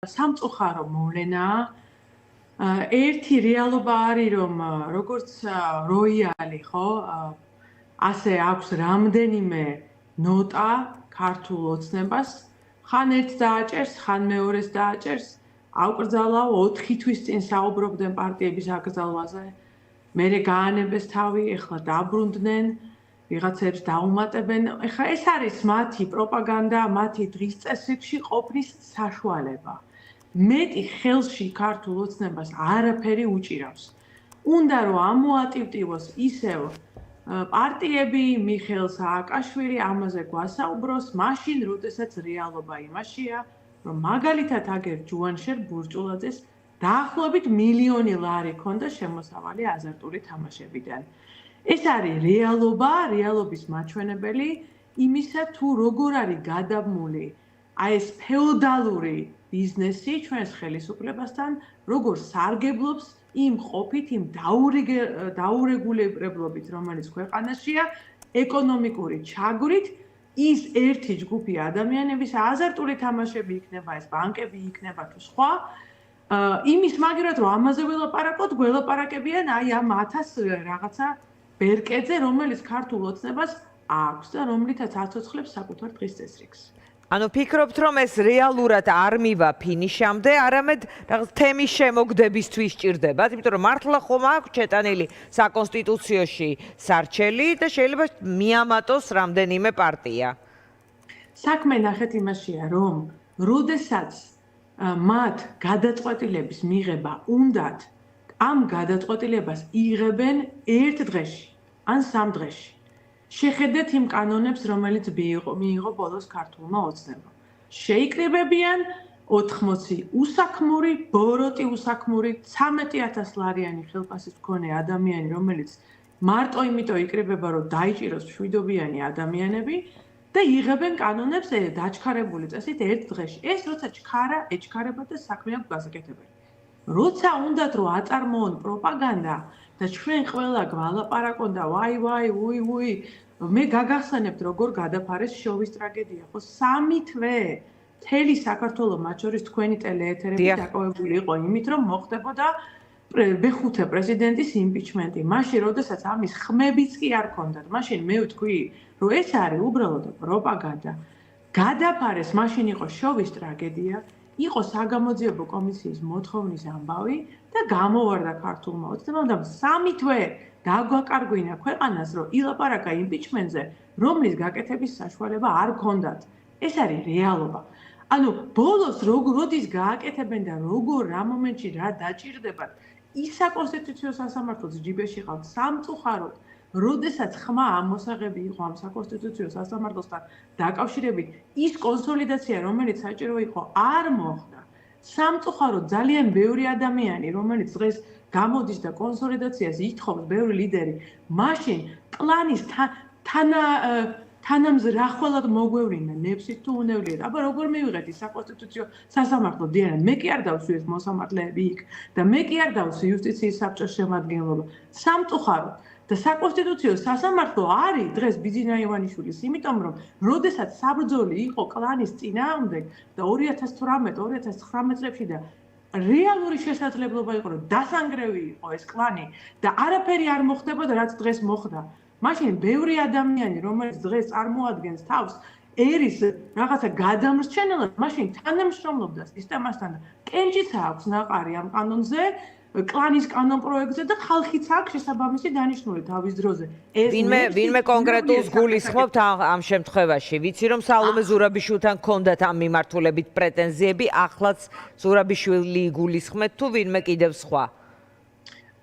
სამწუხარო მოვლენაა. ერთი რეალობა არის, რომ როგორც როიალი, ხო, ასე აქვს რამდენიმე ნოტა ქართულ ოცნებას, ხან ერთს დააჭერს, ხან მეორეს დააჭერს. აუკრძალავ 4 თვის წინ საუბრობდნენ პარტიების აკრძალვაზე. მერე გაანებეს თავი, ეხლა დაბრუნდნენ, ვიღაცებს დაუმატებენ. ეხლა ეს არის მათი პროპაგანდა, მათი დღის წესრიგში ყოფნის საშუალება. მეტი ხელში ქართულ ოცნებას არაფერი უჭირავს. უნდა რომ ამოატივტივოს ისევ პარტიები, მიხეილ სააკაშვილი ამაზე გვასაუბროს, მაშინ, როდესაც რეალობა იმაშია, რომ მაგალითად აგერ ჯუანშერ ბურჭულაძეს დაახლოებით მილიონი ლარი ჰქონდა შემოსავალი აზარტული თამაშებიდან. ეს არის რეალობა, რეალობის მაჩვენებელი იმისა, თუ როგორ არის გადაბმული აი ეს ფეოდალური ბიზნესი ჩვენს ხელისუფლებასთან, როგორ სარგებლობს იმ ყოფით, იმ დაურეგულირებლობით, რომელიც ქვეყანაშია, ეკონომიკური ჩაგვრით, ის ერთი ჯგუფი ადამიანების აზარტული თამაშები იქნება, ეს ბანკები იქნება თუ სხვა, იმის მაგერად რომ ამაზე ველაპარაკოთ, გველაპარაკებიან აი ამ 1000 რაღაცა ბერკეზე, რომელიც ქართულ ოცნებას აქვს და რომლითაც აცოცხლებს საკუთარ დღის წესრიგს. ანუ ფიქრობთ, რომ ეს რეალურად არ მივა ფინიშამდე, არამედ რაღაც თემის შემოგდებისთვის სჭირდებათ, იმიტომ რომ მართლა ხომ აქვს ჩეტანილი საკონსტიტუციაში სარჩელი და შეიძლება მიამატოს რამდენიმე პარტია. საქმე ნახეთ იმაშია, რომ როდესაც მათ გადაწყვეტილების მიღება უნდათ, ამ გადაწყვეტილებას იღებენ ერთ დღეში, ან 3 დღეში. შეხედეთ იმ კანონებს, რომელიც მიიღო ბოლოს ქართულმა ოცნებამ. შეიკრიბებიან 80 უსაქმური, ბოროტი უსაქმური, 13,000 ლარიანი ხელფასის მქონე ადამიანი, რომელიც მარტო იმიტომ იკრიბება, რომ დაიჭიროს მშვიდობიანი ადამიანები და იღებენ კანონებს დაჩქარებული წესით ერთ დღეში. ეს როცა ეჩქარება და საქმე აქვს გასაკეთებელი. როცა უნდათ რომ აწარმოონ პროპაგანდა და ჩვენ ყველა გვალაპარაკონ და ვაი, მე გაგახსენებთ როგორ გადაფარეს შოვის ტრაგედია, ხო 3 თვე მთელი საქართველოს მათ შორის თქვენი ტელეეთერები დაკავებული იყო იმით, რომ მოხდებოდა მეხუთე პრეზიდენტის იმპიჩმენტი. მაშინ, როდესაც ამის ხმებიც კი არ ქონდათ, მაშინ მე ვთქვი, რომ ეს არის უბრალოდ პროპაგანდა. გადაფარეს, მაშინ იყო შოვის ტრაგედია. იყო საგამოძიებო კომისიის მოთხოვნის ამბავი და გამოვარდა ქართულმა ოცნებამ და 3 თვე დაგვაკარგვინა ქვეყანას, რომ ილაპარაკა იმპიჩმენტზე, რომლის გაკეთების საშუალება არ ჰქონდათ. ეს არის რეალობა. ანუ ბოლოს როდის გააკეთებენ და როგორ რა მომენტში რა დაჭირდებათ, ის საკონსტიტუციო სასამართლოს ჯიბეში ყავთ სამწუხაროდ. როდესაც ხმა ამოსაღები იყო ამ საკონსტიტუციო სასამართლოსთან დაკავშირებით, ის კონსოლიდაცია, რომელიც საჭირო იყო, არ მოხდა. სამწუხაროდ ძალიან ბევრი ადამიანი, რომელიც დღეს გამოდის და კონსოლიდაციას ითხოვს, ბევრი ლიდერი, მაშინ კლანის თანამზრახველად მოგვევლინა ნებსით თუ უნევლიეთ. აბა როგორ მივიღეთ ის საკონსტიტუციო სასამართლო დიანად? მე კი არ დავსვი ეს მოსამართლეები იქ და მე კი არ დავსვი იუსტიციის საბჭოს შემადგენლობა. სამწუხაროდ და საკონსტიტუციო სასამართლო არის დღეს ბიძინა ივანიშვილის, იმიტომ რომ როდესაც საბრძოლი იყო კლანის წინააღმდეგ და 2018-2019 წლებში და რეალური შესაძლებლობა იყო, რომ დასანგრევი იყო ეს კლანი და არაფერი არ მოხდებოდა, რაც დღეს მოხდა. მაშინ ბევრი ადამიანი, რომელიც დღეს წარმოადგენს თავს ერის რაღაცა გადამრჩენელად, მაშინ თანამშრომლობდა სისტემასთან და კენჭიც აქვს ნაყარი ამ კანონზე, კლანის კანონ პროექტზე და ხალხიც აქვს შესაბამისი დანიშნული თავის დროზე. ვინმე კონკრეტულს გულისხმობთ ამ შემთხვევაში? ვიცი რომ სალომე ზურაბიშვილთან ჰქონდათ ამ მიმართულებით პრეტენზიები, ახლაც ზურაბიშვილი გულისხმეთ თუ ვინმე კიდევ სხვა?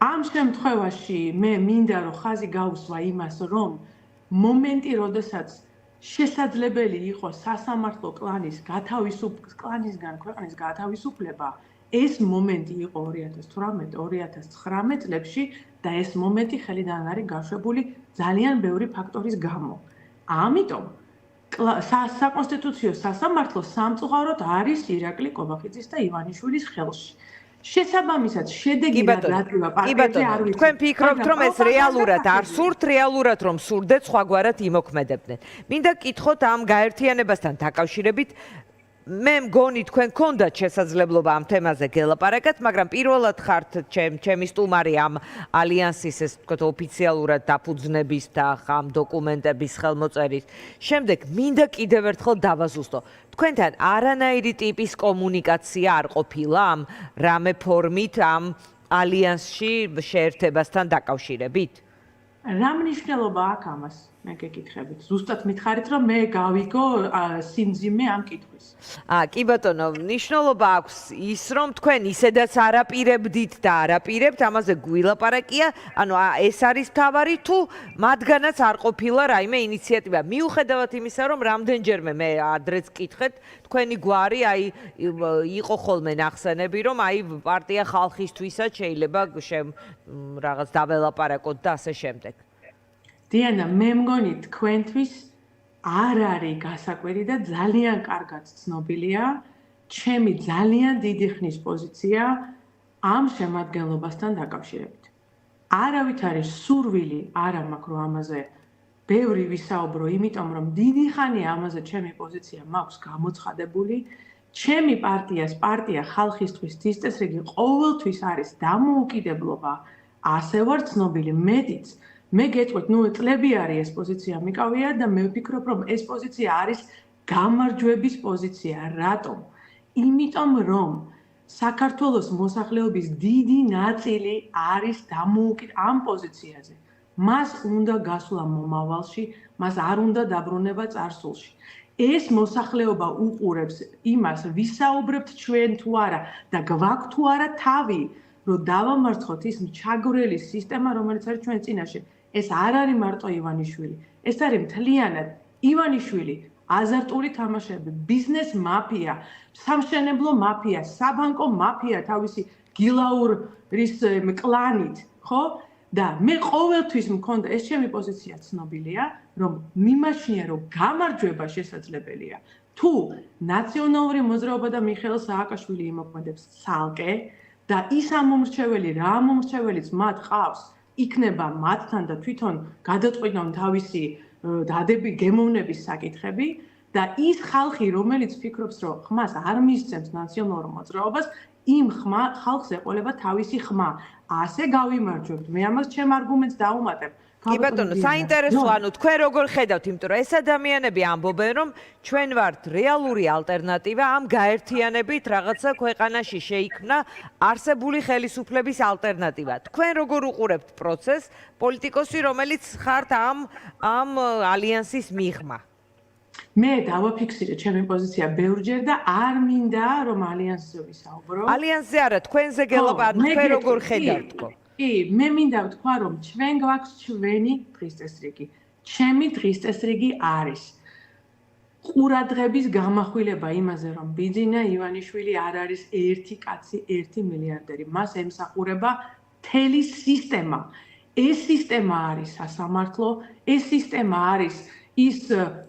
ამ შემთხვევაში მე მინდა რომ ხაზი გაუსვა იმას, რომ მომენტი, როდესაც შესაძლებელი იყო სასამართლო კლანისგან ქვეყნის გათავისუფლება, ეს მომენტი იყო 2018-2019 წლებში და ეს მომენტი ხელიდან არის გაშვებული ძალიან ბევრი ფაქტორის გამო. ამიტომ საკონსტიტუციო სასამართლო სამწუხაროდ არის ირაკლი კობახიძის და ივანიშვილის ხელში. შესაბამისად, შედეგი რა დადგება პარტიებზე არ ვიცი. თქვენ ფიქრობთ, რომ ეს რეალურად არ სურთ, რეალურად რომ სურდეთ, სხვაგვარად იმოქმედებდნენ. მინდა გკითხოთ ამ გაერთიანებასთან დაკავშირებით მე მგონი თქვენ გქონდათ შესაძლებლობა ამ თემაზე გელაპარაკეთ, მაგრამ პირველად ხართ ჩემი სტუმარი ამ ალიანსის ეს თქვათ ოფიციალურად დაფუძნების და ამ დოკუმენტების ხელმოწერის. შემდეგ მინდა კიდევ ერთხელ დავაზუსტო. თქვენთან არანაირი ტიპის კომუნიკაცია არ ყოფილა ამ რამე ფორმით ამ ალიანსში შეერთებასთან დაკავშირებით? რა მნიშვნელობა აქვს ამას? მე გეკითხებით. ზუსტად მითხარით, რომ მე გავიგო სიმძიმე ამ კითხვის. კი ბატონო, მნიშვნელობა აქვს ის, რომ თქვენ ისედაც არაპირებდით და არაპირებთ, ამაზე გვილაპარაკია, ანუ ეს არის თავარი თუ მათგანაც არ ყოფილა რაიმე ინიციატივა. მიუხედავად იმისა, რომ რამდენჯერმე მე ადრეც კითხეთ, თქვენი გვარი იყო ხოლმე ნახსენები, რომ პარტია ხალხისთვისაც შეიძლება რაღაც დაველაპარაკოთ და ასე შემდეგ. დიანა, მე მგონი თქვენთვის არ არის გასაკვირი და ძალიან კარგად ცნობილია ჩემი ძალიან დიდი ხნის პოზიცია ამ შემადგენლობასთან დაკავშირებით. არავით არის სურვილი არ მაქვს რომ ამაზე ბევრი ვისაუბრო, იმიტომ რომ დიდი ხანია ამაზე ჩემი პოზიცია მაქვს გამოცხადებული. ჩემი პარტია ხალხისთვის თითესრიგი ყოველთვის არის დამოუკიდებლობა, ასე ვარ ცნობილი მეტიც. მე გეტყვით, წლები არის ეს პოზიცია მიკავია და მე ვფიქრობ, რომ ეს პოზიცია არის გამარჯვების პოზიცია. რატომ? იმიტომ რომ საქართველოს მოსახლეობის დიდი ნაწილი არის ამ პოზიციაზე. მას უნდა გასვლა მომავალში, მას არ უნდა დაბრუნება წარსულში. ეს მოსახლეობა უყურებს იმას, ვისაუბრებთ ჩვენ თუ არა და გვაქვს თუ არა თავი, რომ დავამარცხოთ ის ჩაგვრელი სისტემა, რომელიც არის ჩვენ წინაშე. ეს არ არის მარტო ივანიშვილი, ეს არის მთლიანად ივანიშვილი, აზარტული თამაშები, ბიზნეს მაფია, სამშენებლო მაფია, საბანკო მაფია თავისი გილაურის კლანით, ხო? და მე ყოველთვის მქონდა ეს ჩემი პოზიცია ცნობილია, რომ მიმაჩნია, რომ გამარჯვება შესაძლებელია. თუ ნაციონალური მოძრაობა და მიხეილ სააკაშვილი იმოქმედებს ცალკე და ის ამომრჩეველი, რა ამომრჩეველიც მათ ყავს, იქნება მათთან და თვითონ გადაწყვეტონ თავისი გემოვნების საკითხები და ის ხალხი, რომელიც ფიქრობს, რომ ხმას არ მისცემს ნაციონალურ მოძრაობას, იმ ხალხს ეყოლება თავისი ხმა. ასე გავიმარჯვებთ. მე ამას ჩემ არგუმენტს დავუმატებ. კი ბატონო, საინტერესო, ანუ თქვენ როგორ ხედავთ, იმიტომ რომ ეს ადამიანები ამბობენ, რომ ჩვენ ვართ რეალური ალტერნატივა ამ გაერთიანებით რაღაცა ქვეყანაში შეიქმნა არსებული ხელისუფლების ალტერნატივა. თქვენ როგორ უყურებთ პროცესს, პოლიტიკოსი, რომელიც ხართ ამ ალიანსის მიღმა? მე დავაფიქსირე ჩემი პოზიცია ბევრჯერ და არ მინდა რომ ალიანსზე ვისაუბრო. ალიანსზე არა, თქვენზე გელაპარაკობ, თქვენ როგორ ხედავთ თქო? კი, მე მინდა ვთქვა, რომ ჩვენ გვაქვს ჩვენი დღის წესრიგი. ჩემი დღის წესრიგი არის ყურადღების გამახვილება იმაზე, რომ ბიძინა ივანიშვილი არ არის ერთი კაცი, 1 მილიარდერი. მას ემსახურება მთელი სისტემა. ეს სისტემა არის სასამართლო, ეს სისტემა არის ის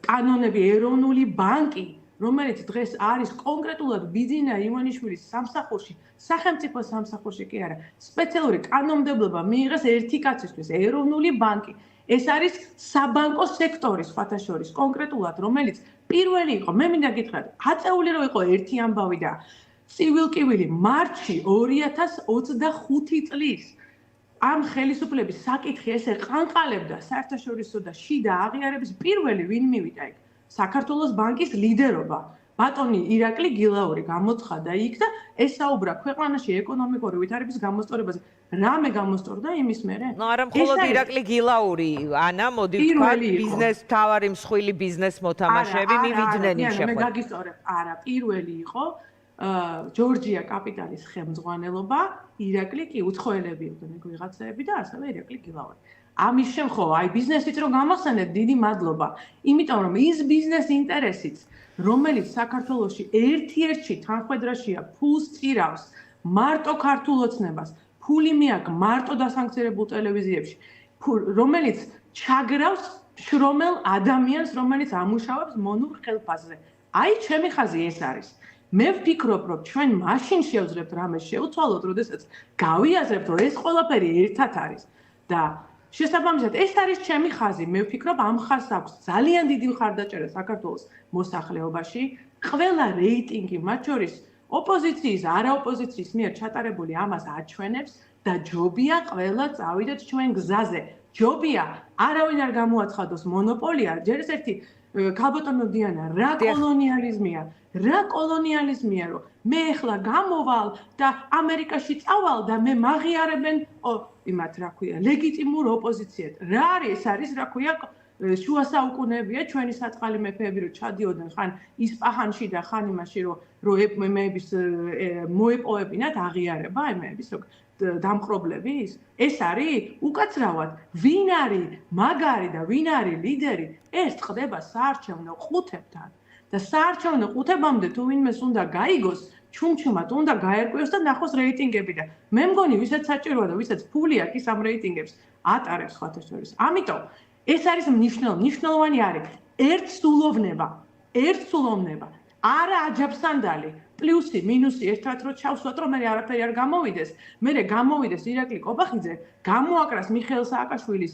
კანონები, ეროვნული ბანკი, რომელიც დღეს არის კონკრეტულად ბიძინა ივანიშვილის სამსახურში, სახელმწიფო სამსახურში კი არა, სპეციალური კანონმდებლობა მიიღეს ერთი კაცისთვის, ეროვნული ბანკი. ეს არის საბანკო სექტორი სხვათა შორის, კონკრეტულად, რომელიც პირველი იყო, მე მინდა გითხრათ, აწეული რომ იყო ერთი ამბავი და ცივილკივილი მარტში 2025 წლის ამ ხელისუფლების საკითხი ესე ყანყალებდა საერთაშორისო და შიდა აღიარების პირველი ვინ მივიდა იქ? საქართველოს ბანკის ლიდერობა. ბატონი ირაკლი გილაური გამოცხადა იქ და ესაუბრა ქვეყანაში ეკონომიკური ვითარების გამოსწორებაზე. რამე გამოსწორდა იმის მერე? არა მხოლოდ ირაკლი გილაური, ანა, მოდი ვთქვათ, ბიზნეს თავარი მსხვილი ბიზნეს მოთამაშეები მივიდნენ იმ შეხვედრაზე. მე გაგისწორებ, არა, პირველი იყო ჯორჯია კაპიტალის ხელმძღვანელობა, ირაკლი კი უცხოელები იყვნენ ვიღაცები და ასევე ირაკლი გილაური. ამის შემთხვევა, ბიზნესით რომ გამახსენეთ, დიდი მადლობა. იმიტომ რომ ის ბიზნეს ინტერესიც, რომელიც საქართველოში ერთ-ერთში თანხმედრაშია, ფულს წირავს, მარტო ქართულ ოცნებას, ფული მიაქვს მარტო დასანქცირებულ ტელევიზიებში, რომელიც ჩაგრავს შრომელ ადამიანს, რომელიც ამუშავებს მონურ ხელფასზე. აი, ჩემი ხაზი ეს არის. მე ვფიქრობ, რომ ჩვენ მაშინ შევძლებთ რამე შევცვალოთ, როდესაც გავიაზრებთ, რომ ეს ყველაფერი ერთად არის და შესაბამისად, ეს არის ჩემი ხაზი. მე ვფიქრობ, ამ ხაზს აქვს ძალიან დიდი მხარდაჭერა საქართველოს მოსახლეობაში, ყველა რეიტინგი მათ შორის ოპოზიციის, არაოპოზიციის მიერ ჩატარებული ამას აჩვენებს და ჯობია ყველა წავიდეთ ჩვენ გზაზე. ჯობია არავინ არ გამოაცხადოს მონოპოლია, ჯერ ერთი ქალბატონო დიანა, რა კოლონიალიზმია, რომ მე ახლა გამოვალ და ამერიკაში წავალ და მე მაღიარებენ იმათ რა ქვია, ლეგიტიმურ ოპოზიციად. რა არის? ეს არის რა ქვია, შუა საუკუნეებია ჩვენი საწყალი მეფეები რომ ჩადიოდნენ ხან ისპაჰანში და ხან იმაში რომ მეების მოეპოვებინათ აღიარება იმების რომ დამპყრობლების. ეს არის უკაცრავად ვინ არის მაგარი და ვინ არის ლიდერი, ეს ხდება საარჩევნო ყუთებთან. და საარჩევნო ყუთებამდე თუ ვინმეს უნდა გაიგოს, ჩუმჩუმად უნდა გაერკვიოს და ნახოს რეიტინგები და მე მგონი ვისაც საჭიროა და ვისაც ფული აქვს ის ამ რეიტინგებს ატარებს სხვათა შორის. ამიტომ ეს არის მნიშვნელოვანი არის ერთსულოვნება, არა აჯაბსანდალი, პლუსი, მინუსი ერთად რო ჩავსვათ, რომ მე არაფერი არ გამოვიდეს, მე გამოვიდეს ირაკლი კობახიძე, გამოაკრას მიხეილ სააკაშვილის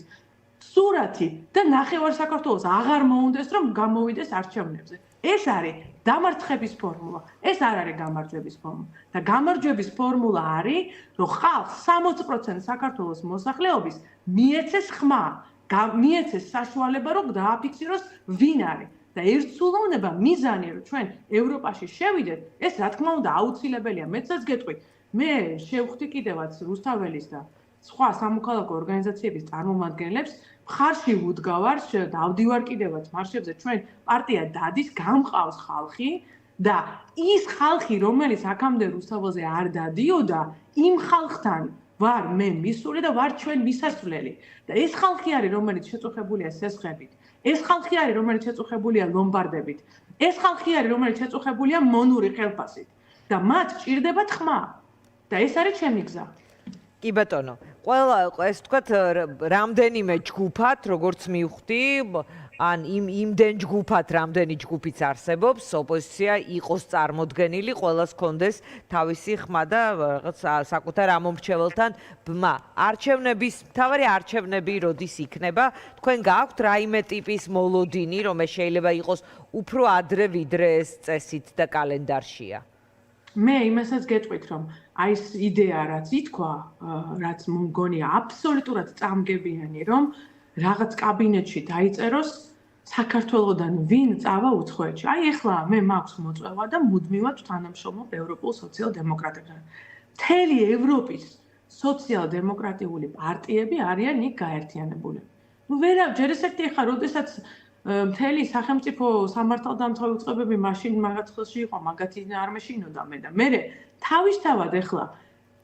სურათი და ნახევარ საქართველოს აღარ მოუნდეს რომ გამოვიდეს არჩევნებზე. ეს არის დამარცხების ფორმულა, ეს არ არის გამარჯვების ფორმულა. და გამარჯვების ფორმულა არის, რომ ხალხს 60% საქართველოს მოსახლეობის მიეცეს ხმა, მიეცეს საშუალება რომ დააფიქსიროს ვინ არის. და ერთსულოვნება მიზანი რომ ჩვენ ევროპაში შევიდეთ, ეს რა თქმა უნდა აუცილებელია. მეცაც გეტყვით, მე შევხვდი კიდევაც რუსთაველის და სხვა სამოქალაქო ორგანიზაციების წარმომადგენლებს მხარში ვუდგავარ, დავდივარ კიდევაც მარშებზე, ჩვენ პარტია დადის, გამყავს ხალხი და ის ხალხი, რომელიც აქამდე რუსთაველზე არ დადიოდა, იმ ხალხთან ვარ მე მისული და ვარ ჩვენ მისასვლელი. და ეს ხალხი არის, რომელიც შეწუხებულია სესხებით. ეს ხალხი არის, რომელიც შეწუხებულია ლომბარდებით. ეს ხალხი არის, რომელიც შეწუხებულია მონური ხელფასით. და მათ ჭირდებათ ხმა. და ეს არის ჩემი გზა. კი ბატონო, ყველა ეს თქვათ რამდენიმე ჯგუფად, როგორც მივხვდი, ან იმდენ ჯგუფად, რამდენი ჯგუფიც არსებობს, ოპოზიცია იყოს წარმოდგენილი, ყველას კონდეს თავისი ხმა და რაღაც საკუთარ ამომრჩეველთან ბმა. მთავარი არჩევნები როდის იქნება? თქვენ გააქვთ რაიმე ტიპის მოლოდინი, რომ ეს შეიძლება იყოს უფრო ადრე ვიდრე ეს წესით და კალენდარშია? მე იმასაც გეტყვით, რომ აი ეს იდეა რაც ითქვა, რაც მგონია აბსოლუტურად წამგებიანი, რომ რაღაც კაბინეტში დაიწეროს საქართველოსდან ვინ წავა უცხოეთში. აი ეხლა მე მაქვს მოწვევა და მუდმივად თანამშრომლობ ევროპულ სოციალ-დემოკრატებთან. მთელი ევროპის სოციალ-დემოკრატიული პარტიები არიან იქ გაერთიანებული. ჯერ ესეთი ეხლა, როდესაც მთელი სახელმწიფო სამართალდამცავი უწყებები მაშინ მაგათ ხელში იყო, მაგათ არ მეშინოდა მე და მე თავისთავად ეხლა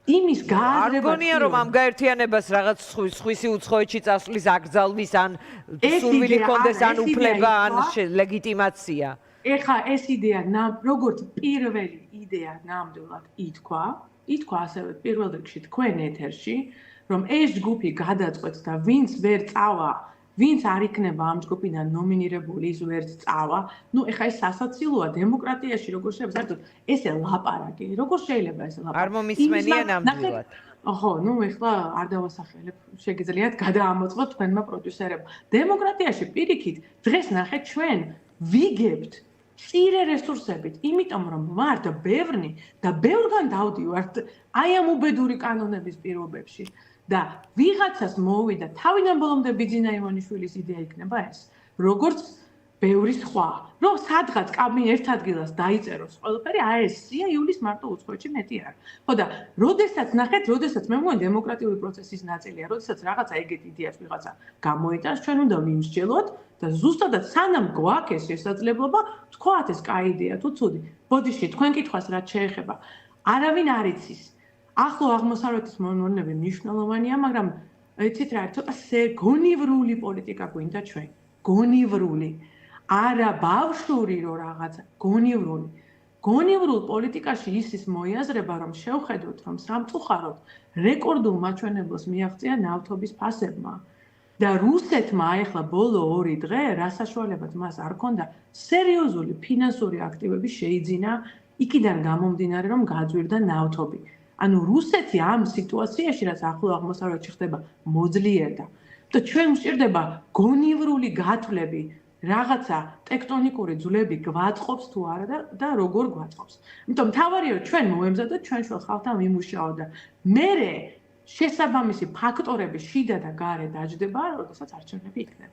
იმის გააზრება არ გონია რომ ამ გაერთიანებას რაღაც სხვისი უცხოეთში წასვლის აკრძალვის ან სურვილი კონდეს ან უფლება ან ლეგიტიმაცია. ეხლა ეს იდეა როგორც პირველი იდეა ნამდვილად ითქვა ასევე პირველ რიგში თქვენ ეთერში, რომ ეს ჯგუფი გადაწყვეტს და ვინც ვერ წავა, ვინც არ იქნება ამ ჯგუფიდან ნომინირებული, ის ვერც წავა. ეხლა ეს სასაცილოა დემოკრატიაში, როგორ შეიძლება საერთოდ ესე ლაპარაკი, როგორ შეიძლება ესე ლაპარაკი? არ მომისმენია ნამდვილად. ხო, ეხლა არ დავასახელებ, შეგიძლიათ გადაამოწმოთ თქვენმა პროდიუსერებმა. დემოკრატიაში პირიქით, დღეს ნახეთ ჩვენ ვიგებთ წირე რესურსებით, იმიტომ რომ ვართ ბევრნი და ბევრგან დავდივართ აი ამ უბედური კანონების პირობებში. და ვიღაცას მოვიდა თავიდან ბოლომდე ბიძინა ივანიშვილის იდეა იქნება ეს, როგორც ბევრი სხვა, რომ სადღაც ერთ ადგილას დაიწეროს ყველაფერი, ASC-ია იulis მარტო უცხოეთში მეტი არ. ხო და როდესაც მე მგონი დემოკრატიული პროცესის ნაწილია, როდესაც რაღაცა ეგეთ იდეას ვიღაცა გამოიტანს, ჩვენ უნდა ვიმსჯელოთ და ზუსტადად სანამ გვაქვს ეს შესაძლებლობა, თქვათ ეს კაი იდეა თუ ცუდი. ბოდიში, თქვენ კითხვას რაც შეეხება, არავინ არ იცის. ახლო აღმოსავლეთის მონორნები მნიშვნელოვანია, მაგრამ იცით რა, ცოტა გონივრული პოლიტიკა გვინდა ჩვენ. გონივრული. არა ბავშვური რო რაღაცა, გონივრული. გონივრულ პოლიტიკაში ის მოიაზრება, რომ შევხედოთ, რომ სამწუხაროდ რეკორდულ მაჩვენებელს მიაღწია ნავთობის ფასებმა. და რუსეთმა ახლა ბოლო 2 დღე, რა საშუალებაც მას არ ჰქონდა, სერიოზული ფინანსური აქტივები შეიძინა იქიდან გამომდინარე, რომ გაძვირდა ნავთობი. ანუ რუსეთი ამ სიტუაციაში, რაც ახლო აღმოსავლეთში ხდება, მოძლიერდა. და ჩვენ გვჭირდება გონივრული გათვლები, რაღაცა ტექტონიკური ძვლები გვაწყობს თუ არა და როგორ გვაწყობს. იმიტომ მთავარია რომ ჩვენ მოემზადოთ ჩვენ შუა ხალხთან ვიმუშაოთ და მერე შესაბამისი ფაქტორები შიდა და გარე დაждდება, როდესაც არჩევნები იქნება.